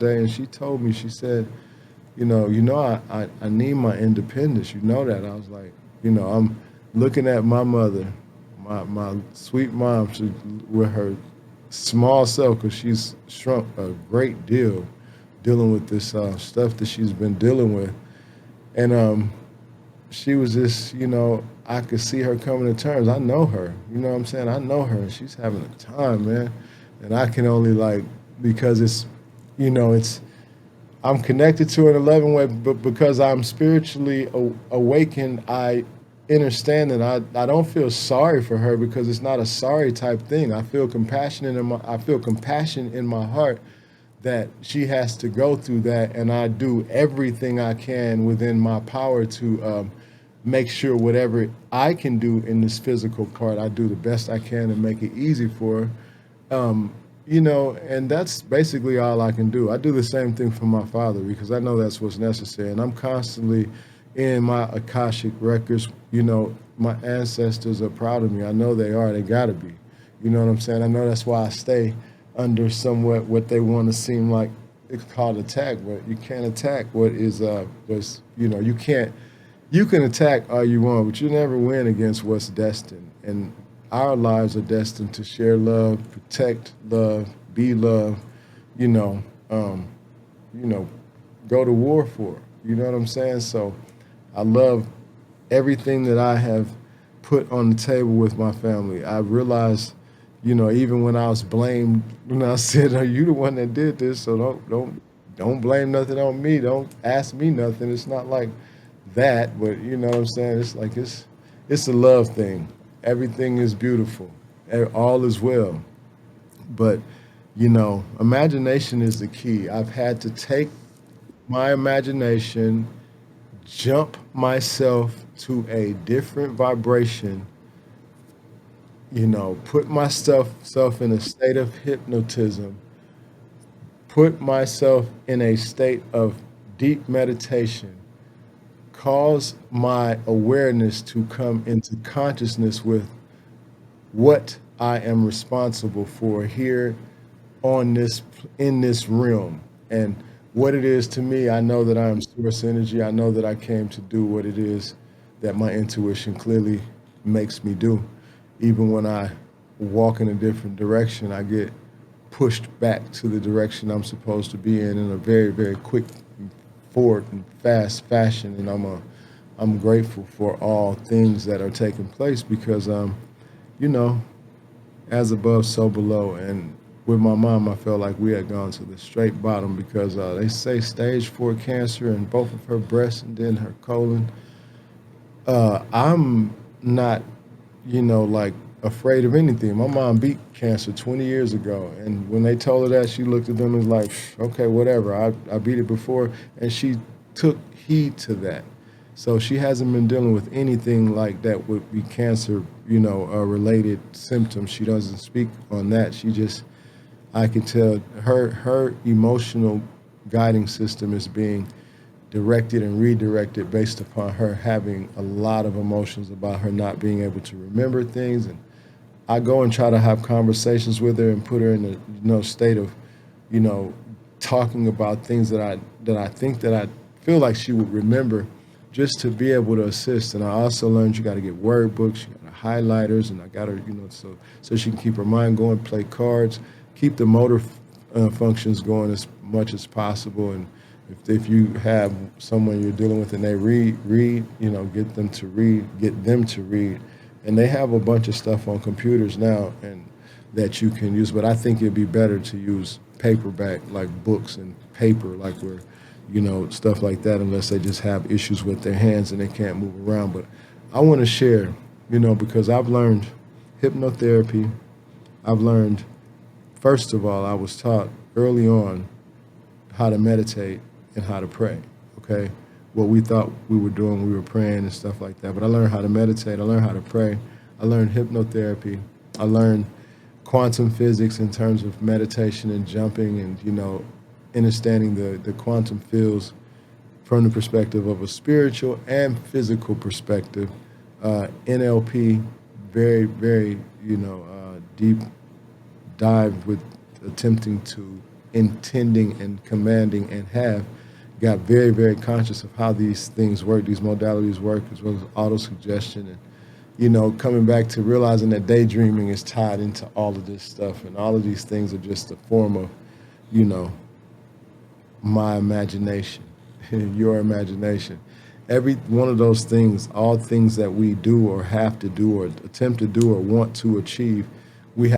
day, and she told me, she said, I need my independence. You know that. I was like, I'm looking at my mother, my sweet mom, with her small self, because she's shrunk a great deal dealing with this stuff that she's been dealing with. And she was just, I could see her coming to terms. I know her, you know what I'm saying? I know her, and she's having a time, man. And I can only, like, because it's, I'm connected to it in a loving way, but because I'm spiritually awakened, I understand that I don't feel sorry for her, because it's not a sorry type thing. I feel compassion in my heart that she has to go through that, and I do everything I can within my power to make sure whatever I can do in this physical part, I do the best I can to make it easy for her. And that's basically all I can do. I do the same thing for my father, because I know that's what's necessary, and I'm constantly in my Akashic records. My ancestors are proud of me. I know they are. They gotta be. You know what I'm saying? I know that's why I stay under somewhat what they want to seem like it's called attack, but you can't attack what is was you can't you can attack all you want, but you never win against what's destined. And our lives are destined to share love, protect love, be love, you know, um, you know, go to war for. You know what I'm saying? So I love everything that I have put on the table with my family. I realized, even when I was blamed, when I said, "Are you the one that did this?" So don't blame nothing on me. Don't ask me nothing. It's not like that, but you know what I'm saying. It's like it's a love thing. Everything is beautiful. All is well. But imagination is the key. I've had to take my imagination, jump myself to a different vibration, put myself in a state of hypnotism, put myself in a state of deep meditation, cause my awareness to come into consciousness with what I am responsible for here on this in this realm, and what it is to me. I know that I am source energy. I know that I came to do what it is that my intuition clearly makes me do. Even when I walk in a different direction, I get pushed back to the direction I'm supposed to be in a very, very quick, forward, and fast fashion. And I'm grateful for all things that are taking place, because you know, as above, so below. And with my mom, I felt like we had gone to the straight bottom, because they say stage 4 cancer in both of her breasts and then her colon. I'm not, like, afraid of anything. My mom beat cancer 20 years ago, and when they told her that, she looked at them and was like, "Okay, whatever. I beat it before," and she took heed to that. So she hasn't been dealing with anything like that would be cancer, related symptoms. She doesn't speak on that. She just, I can tell her emotional guiding system is being directed and redirected based upon her having a lot of emotions about her not being able to remember things. And I go and try to have conversations with her and put her in a state of, you know, talking about things that I think that I feel like she would remember, just to be able to assist. And I also learned you got to get word books, you got to highlighters, and I got her, so she can keep her mind going, play cards, keep the motor functions going as much as possible. And if you have someone you're dealing with and they read, get them to read. And they have a bunch of stuff on computers now and that you can use, but I think it'd be better to use paperback, like books and paper, like where, stuff like that, unless they just have issues with their hands and they can't move around. But I want to share, because I've learned hypnotherapy. I've learned, first of all, I was taught early on how to meditate and how to pray. Okay, what we thought we were doing, we were praying and stuff like that. But I learned how to meditate. I learned how to pray. I learned hypnotherapy. I learned quantum physics in terms of meditation and jumping, and understanding the quantum fields from the perspective of a spiritual and physical perspective. NLP, very, very, deep dive with attempting to intending and commanding and have got very, very conscious of how these things work, these modalities work, as well as auto-suggestion and, coming back to realizing that daydreaming is tied into all of this stuff and all of these things are just a form of, you know, my imagination, your imagination. Every one of those things, all things that we do or have to do or attempt to do or want to achieve